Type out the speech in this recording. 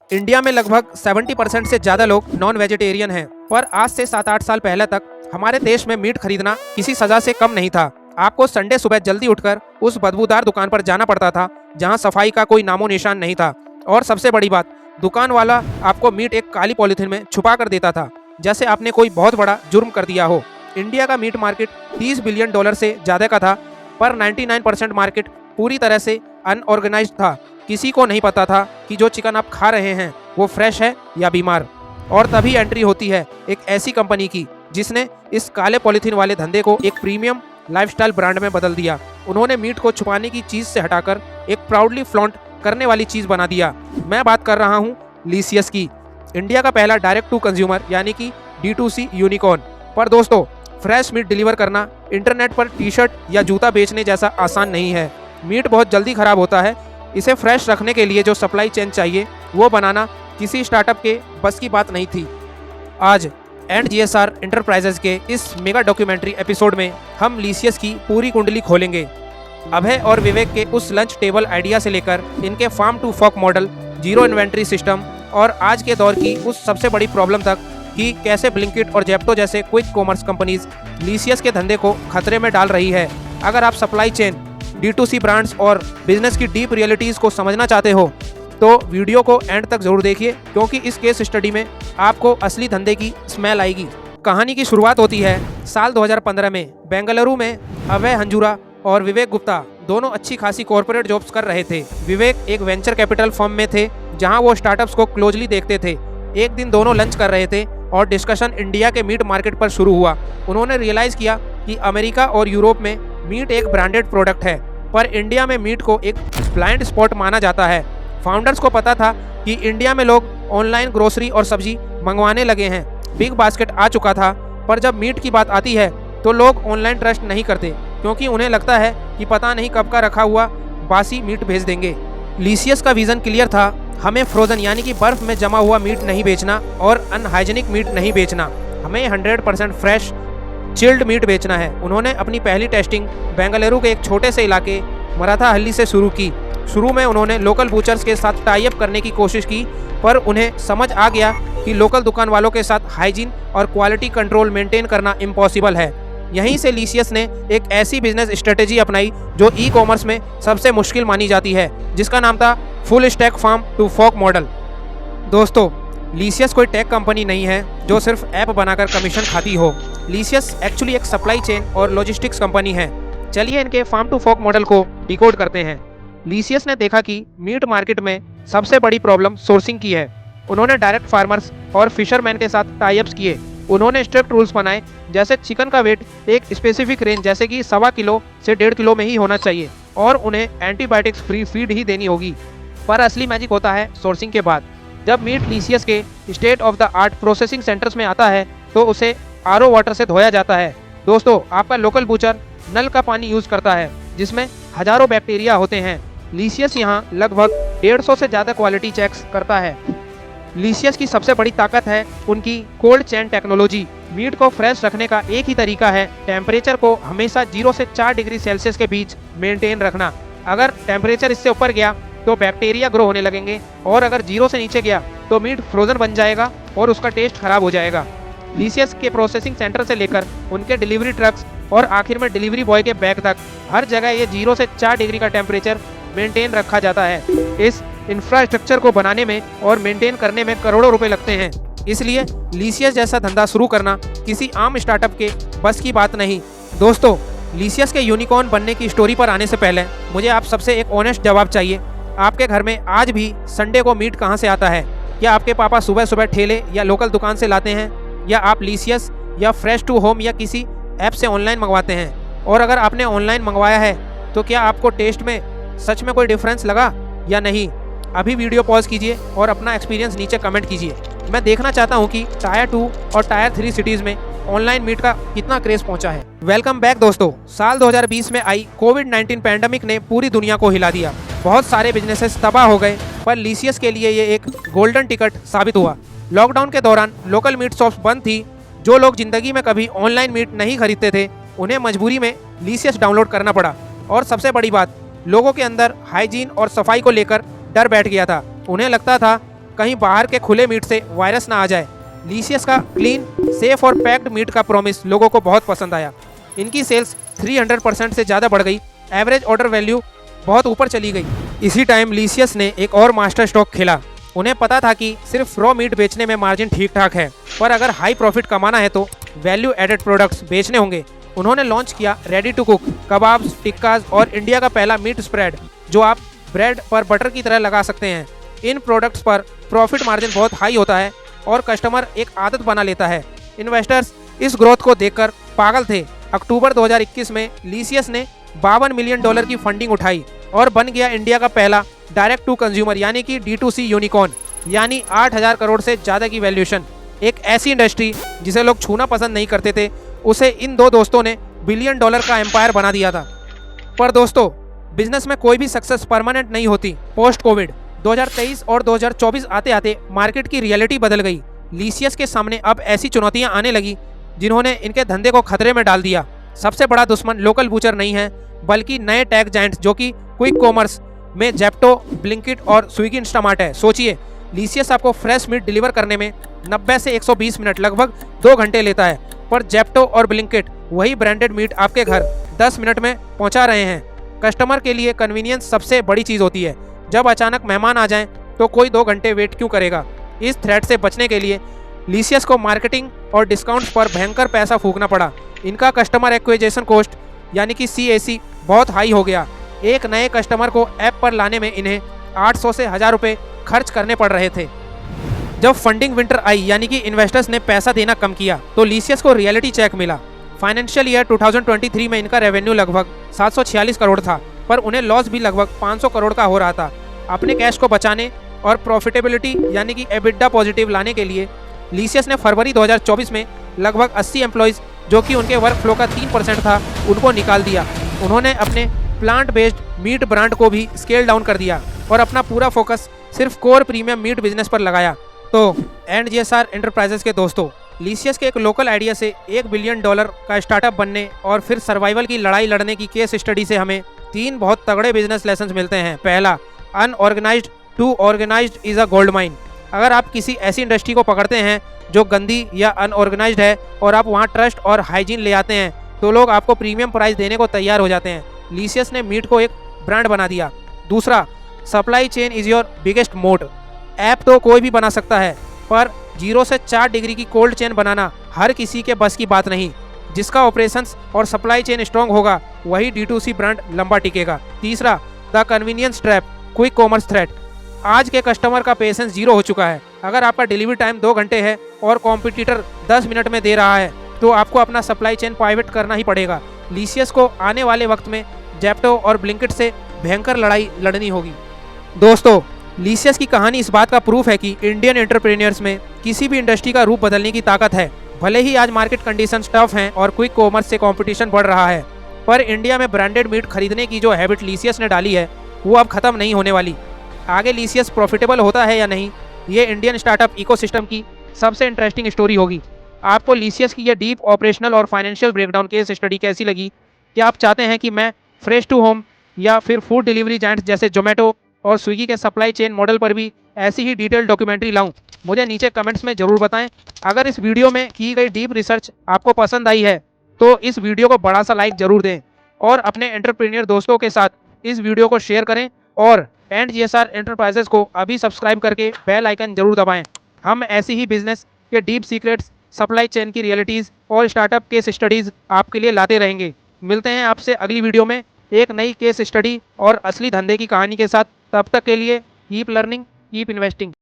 India में लगभग 70% से ज़्यादा लोग नॉन वेजिटेरियन हैं, पर आज से 7-8 साल पहले तक हमारे देश में मीट खरीदना किसी सजा से कम नहीं था। आपको संडे सुबह जल्दी उठकर उस बदबूदार दुकान पर जाना पड़ता था जहां सफाई का कोई नामो निशान नहीं था। और सबसे बड़ी बात, दुकान वाला आपको मीट एक काली पॉलीथिन में छुपा कर देता था, जैसे आपने कोई बहुत बड़ा जुर्म कर दिया हो। इंडिया का मीट मार्केट $30 बिलियन से ज़्यादा का था, पर 99% मार्केट पूरी तरह से अनऑर्गेनाइज्ड था। किसी को नहीं पता था कि जो चिकन आप खा रहे हैं वो फ्रेश है या बीमार। और तभी एंट्री होती है एक ऐसी कंपनी की जिसने इस काले पॉलीथीन वाले धंधे को एक प्रीमियम लाइफस्टाइल ब्रांड में बदल दिया। उन्होंने मीट को छुपाने की चीज़ से हटाकर एक प्राउडली फ्लॉन्ट करने वाली चीज़ बना दिया। मैं बात कर रहा हूँ लीसियस की, इंडिया का पहला डायरेक्ट टू कंज्यूमर यानी कि D2C यूनिकॉर्न। पर दोस्तों, फ्रेश मीट डिलीवर करना इंटरनेट पर टी-शर्ट या जूता बेचने जैसा आसान नहीं है। मीट बहुत जल्दी खराब होता है। इसे फ्रेश रखने के लिए जो सप्लाई चेन चाहिए वो बनाना किसी स्टार्टअप के बस की बात नहीं थी। आज GSR एंटरप्राइजेज के इस मेगा डॉक्यूमेंट्री एपिसोड में हम लीसियस की पूरी कुंडली खोलेंगे। अभय और विवेक के उस लंच टेबल आइडिया से लेकर इनके farm to fork model, zero inventory system और आज के दौर की उस सबसे बड़ी प्रॉब्लम तक कि कैसे ब्लिंकिट और जेप्टो जैसे क्विक कॉमर्स कंपनीज लीसियस के धंधे को खतरे में डाल रही है। अगर आप सप्लाई चेन, D2C ब्रांड्स और बिजनेस की डीप रियलिटीज़ को समझना चाहते हो तो वीडियो को एंड तक जरूर देखिए, क्योंकि इस केस स्टडी में आपको असली धंधे की स्मेल आएगी। कहानी की शुरुआत होती है साल 2015 में। बेंगलुरु में अभय हंजूरा और विवेक गुप्ता दोनों अच्छी खासी कॉर्पोरेट जॉब्स कर रहे थे। विवेक एक वेंचर कैपिटल फर्म में थे जहां वो स्टार्टअप्स को क्लोजली देखते थे। एक दिन दोनों लंच कर रहे थे और डिस्कशन इंडिया के मीट मार्केट पर शुरू हुआ। उन्होंने रियलाइज़ किया कि अमेरिका और यूरोप में मीट एक ब्रांडेड प्रोडक्ट है, पर इंडिया में मीट को एक ब्लाइंड स्पॉट माना जाता है। फाउंडर्स को पता था कि इंडिया में लोग ऑनलाइन ग्रोसरी और सब्जी मंगवाने लगे हैं, बिग बास्केट आ चुका था, पर जब मीट की बात आती है तो लोग ऑनलाइन ट्रस्ट नहीं करते, क्योंकि उन्हें लगता है कि पता नहीं कब का रखा हुआ बासी मीट भेज देंगे। लीसियस का विजन क्लियर था, हमें फ्रोजन यानी कि बर्फ में जमा हुआ मीट नहीं बेचना और अनहाइजेनिक मीट नहीं बेचना, हमें 100% फ्रेश चिल्ड मीट बेचना है। उन्होंने अपनी पहली टेस्टिंग बेंगलुरु के एक छोटे से इलाके मराठाहल्ली से शुरू की। शुरू में उन्होंने लोकल बूचर्स के साथ टाई अप करने की कोशिश की, पर उन्हें समझ आ गया कि लोकल दुकान वालों के साथ हाइजीन और क्वालिटी कंट्रोल मेंटेन करना इम्पॉसिबल है। यहीं से लीसियस ने एक ऐसी बिजनेस स्ट्रेटेजी अपनाई जो ई कॉमर्स में सबसे मुश्किल मानी जाती है, जिसका नाम था full stack farm to fork model. दोस्तों, लीसियस कोई टेक कंपनी नहीं है जो सिर्फ ऐप बनाकर कमीशन खाती हो। लीसियस एक्चुअली एक सप्लाई चेन और लॉजिस्टिक्स कंपनी है। चलिए इनके फार्म टू फॉक मॉडल को डिकोड करते हैं। लीसियस ने देखा कि मीट मार्केट में सबसे बड़ी प्रॉब्लम सोर्सिंग की है। उन्होंने डायरेक्ट फार्मर्स और फिशरमैन के साथ टाई अप्स किए। उन्होंने स्ट्रिक्ट रूल्स बनाए, जैसे चिकन का वेट एक स्पेसिफिक रेंज जैसे कि 1.25 किलो से 1.5 किलो में ही होना चाहिए और उन्हें एंटीबायोटिक्स फ्री फीड ही देनी होगी। पर असली मैजिक होता है सोर्सिंग के बाद। जब मीट लीसियस के state of the art processing centres में आता है तो उसे RO वाटर से धोया जाता है। दोस्तों, आपका लोकल बूचर नल का पानी यूज करता है जिसमें हजारों बैक्टीरिया होते हैं। लीसियस यहाँ लगभग 150 से ज़्यादा क्वालिटी चेक्स करता है। लीसियस की सबसे बड़ी ताकत है उनकी कोल्ड चेन टेक्नोलॉजी। मीट को फ्रेश रखने का एक ही तरीका है, टेम्परेचर को हमेशा 0 से 4 डिग्री सेल्सियस के बीच मेंटेन रखना। अगर टेम्परेचर इससे ऊपर गया तो बैक्टीरिया ग्रो होने लगेंगे, और अगर 0 से नीचे गया तो मीट फ्रोजन बन जाएगा और उसका टेस्ट खराब हो जाएगा। लीसियस के प्रोसेसिंग सेंटर से लेकर उनके डिलीवरी ट्रक्स और आखिर में डिलीवरी बॉय के बैग तक हर जगह ये 0 से 4 डिग्री का टेम्परेचर मेंटेन रखा जाता है। इस इंफ्रास्ट्रक्चर को बनाने में और मेंटेन करने में करोड़ों रुपए लगते हैं। इसलिए लीसियस जैसा धंधा शुरू करना किसी आम स्टार्टअप के बस की बात नहीं। दोस्तों, लीसियस के यूनिकॉर्न बनने की स्टोरी पर आने से पहले मुझे आप सबसे एक ऑनेस्ट जवाब चाहिए। आपके घर में आज भी संडे को मीट कहाँ से आता है? क्या आपके पापा सुबह सुबह ठेले या लोकल दुकान से लाते हैं, या आप लीसियस या फ्रेश टू होम या किसी ऐप से ऑनलाइन मंगवाते हैं? और अगर आपने ऑनलाइन मंगवाया है तो क्या आपको टेस्ट में सच में कोई डिफरेंस लगा या नहीं? अभी वीडियो पॉज कीजिए और अपना एक्सपीरियंस नीचे कमेंट कीजिए। मैं देखना चाहता हूं कि टायर 2 और टायर 3 सिटीज़ में ऑनलाइन मीट का कितना क्रेज पहुंचा है। वेलकम बैक दोस्तों। साल 2020 में आई कोविड-19 पैंडेमिक ने पूरी दुनिया को हिला दिया। बहुत सारे बिजनेसेस तबाह हो गए, पर लीसियस के लिए ये एक गोल्डन टिकट साबित हुआ। लॉकडाउन के दौरान लोकल मीट शॉप्स बंद थी। जो लोग जिंदगी में कभी ऑनलाइन मीट नहीं खरीदते थे, उन्हें मजबूरी में लीसियस डाउनलोड करना पड़ा। और सबसे बड़ी बात, लोगों के अंदर हाइजीन और सफाई को लेकर डर बैठ गया था। उन्हें लगता था कहीं बाहर के खुले मीट से वायरस ना आ जाए। लीसियस का क्लीन, सेफ और पैक्ड मीट का प्रॉमिस लोगों को बहुत पसंद आया। इनकी सेल्स 300% से ज़्यादा बढ़ गई। एवरेज ऑर्डर वैल्यू बहुत ऊपर चली गई। इसी टाइम लीसियस ने एक और मास्टर स्ट्रोक खेला। उन्हें पता था कि सिर्फ रॉ मीट बेचने में मार्जिन ठीक ठाक है, पर अगर हाई प्रॉफिट कमाना है तो वैल्यू एडेड प्रोडक्ट्स बेचने होंगे। उन्होंने लॉन्च किया रेडी टू कुक कबाब्स, टिक्काज और इंडिया का पहला मीट स्प्रेड, जो आप ब्रेड पर बटर की तरह लगा सकते हैं। इन प्रोडक्ट्स पर प्रॉफिट मार्जिन बहुत हाई होता है और कस्टमर एक आदत बना लेता है। इन्वेस्टर्स इस ग्रोथ को देखकर पागल थे। अक्टूबर 2021 में लीसियस ने $52 मिलियन की फंडिंग उठाई और बन गया इंडिया का पहला डायरेक्ट टू कंज्यूमर यानी कि D2C यूनिकॉर्न, यानी 8,000 करोड़ से ज़्यादा की वैल्यूएशन। एक ऐसी इंडस्ट्री जिसे लोग छूना पसंद नहीं करते थे, उसे इन दो दोस्तों ने $1 बिलियन का एम्पायर बना दिया था। पर दोस्तों, बिजनेस में कोई भी सक्सेस परमानेंट नहीं होती। पोस्ट कोविड 2023 और 2024 आते आते मार्केट की रियलिटी बदल गई। लीसियस के सामने अब ऐसी चुनौतियां आने लगी जिन्होंने इनके धंधे को खतरे में डाल दिया। सबसे बड़ा दुश्मन लोकल बूचर नहीं है, बल्कि नए टेक जायंट्स जो कि क्विक कॉमर्स में जेप्टो, ब्लिंकिट और स्विगी इंस्टामार्ट है। सोचिए, लीसियस आपको फ्रेश मीट डिलीवर करने में 90 से 120 मिनट, लगभग 2 घंटे लेता है, पर जेप्टो और ब्लिंकिट वही ब्रांडेड मीट आपके घर 10 मिनट में पहुंचा रहे हैं। कस्टमर के लिए कन्वीनियंस सबसे बड़ी चीज़ होती है। जब अचानक मेहमान आ जाएं तो कोई 2 घंटे वेट क्यों करेगा। इस थ्रेट से बचने के लिए लीसियस को मार्केटिंग और डिस्काउंट्स पर भयंकर पैसा फूकना पड़ा। इनका कस्टमर एक्विजिशन कॉस्ट यानी कि CAC बहुत हाई हो गया। एक नए कस्टमर को ऐप पर लाने में इन्हें 800 से 1000 रुपये खर्च करने पड़ रहे थे। जब फंडिंग विंटर आई यानी कि इन्वेस्टर्स ने पैसा देना कम किया तो लीसियस को रियलिटी चेक मिला। फाइनेंशियल ईयर 2023 में इनका रेवेन्यू लगभग 746 करोड़ था, पर उन्हें लॉस भी लगभग 500 करोड़ का हो रहा था। अपने कैश को बचाने और प्रॉफिटेबिलिटी यानी कि एबिडा पॉजिटिव लाने के लिए लीसियस ने फरवरी 2024 में लगभग 80 एम्प्लॉयज़, जो कि उनके वर्क फ्लो का 3% था, उनको निकाल दिया। उन्होंने अपने प्लांट बेस्ड मीट ब्रांड को भी स्केल डाउन कर दिया और अपना पूरा फोकस सिर्फ कोर प्रीमियम मीट बिजनेस पर लगाया। तो NGSR एंटरप्राइजेस के दोस्तों, लीसियस के एक लोकल आइडिया से $1 बिलियन का स्टार्टअप बनने और फिर सर्वाइवल की लड़ाई लड़ने की केस स्टडी से हमें 3 बहुत तगड़े बिजनेस लेसन मिलते हैं। पहला, unorganised to organised is a gold mine. अगर आप किसी ऐसी इंडस्ट्री को पकड़ते हैं जो गंदी या अनऑर्गेनाइज्ड है और आप वहां ट्रस्ट और हाइजीन ले आते हैं, तो लोग आपको प्रीमियम प्राइस देने को तैयार हो जाते हैं। लीसियस ने मीट को एक ब्रांड बना दिया। दूसरा, supply chain is your biggest मोट। ऐप तो कोई भी बना सकता है, पर 0 से 4 डिग्री की कोल्ड चेन बनाना हर किसी के बस की बात नहीं। जिसका ऑपरेशंस और सप्लाई चेन स्ट्रॉन्ग होगा वही D2C ब्रांड लंबा टिकेगा। तीसरा, the convenience trap, quick commerce threat. आज के कस्टमर का पेशेंस 0 हो चुका है। अगर आपका डिलीवरी टाइम 2 घंटे है और कॉम्पिटिटर 10 मिनट में दे रहा है, तो आपको अपना सप्लाई चेन पाइवट करना ही पड़ेगा। लीसियस को आने वाले वक्त में जेप्टो और ब्लिंकिट से भयंकर लड़ाई लड़नी होगी। दोस्तों, लीसियस की कहानी इस बात का प्रूफ है कि इंडियन एंटरप्रेन्योर्स में किसी भी इंडस्ट्री का रूप बदलने की ताकत है। भले ही आज मार्केट कंडीशंस टफ हैं और क्विक कॉमर्स से कंपटीशन बढ़ रहा है, पर इंडिया में ब्रांडेड मीट खरीदने की जो हैबिट लीसियस ने डाली है वो अब खत्म नहीं होने वाली। आगे लीसियस प्रॉफिटेबल होता है या नहीं, ये इंडियन स्टार्टअप इकोसिस्टम की सबसे इंटरेस्टिंग स्टोरी होगी। आपको लीसियस की ये डीप ऑपरेशनल और फाइनेंशियल ब्रेकडाउन केस स्टडी कैसी लगी? क्या आप चाहते हैं कि मैं फ्रेश टू होम या फिर फूड डिलीवरी जायंट्स जैसे जोमेटो और स्विगी के सप्लाई चेन मॉडल पर भी ऐसी ही डिटेल डॉक्यूमेंट्री लाऊं? मुझे नीचे कमेंट्स में ज़रूर बताएं। अगर इस वीडियो में की गई डीप रिसर्च आपको पसंद आई है तो इस वीडियो को बड़ा सा लाइक ज़रूर दें और अपने एंटरप्रेन्योर दोस्तों के साथ इस वीडियो को शेयर करें और NGSR एंटरप्राइजेस को अभी सब्सक्राइब करके बेल आइकन जरूर दबाएं। हम ऐसी ही बिजनेस के डीप सीक्रेट्स, सप्लाई चेन की रियलिटीज़ और स्टार्टअप केस स्टडीज़ आपके लिए लाते रहेंगे। मिलते हैं आपसे अगली वीडियो में एक नई केस स्टडी और असली धंधे की कहानी के साथ। तब तक के लिए कीप लर्निंग, कीप इन्वेस्टिंग।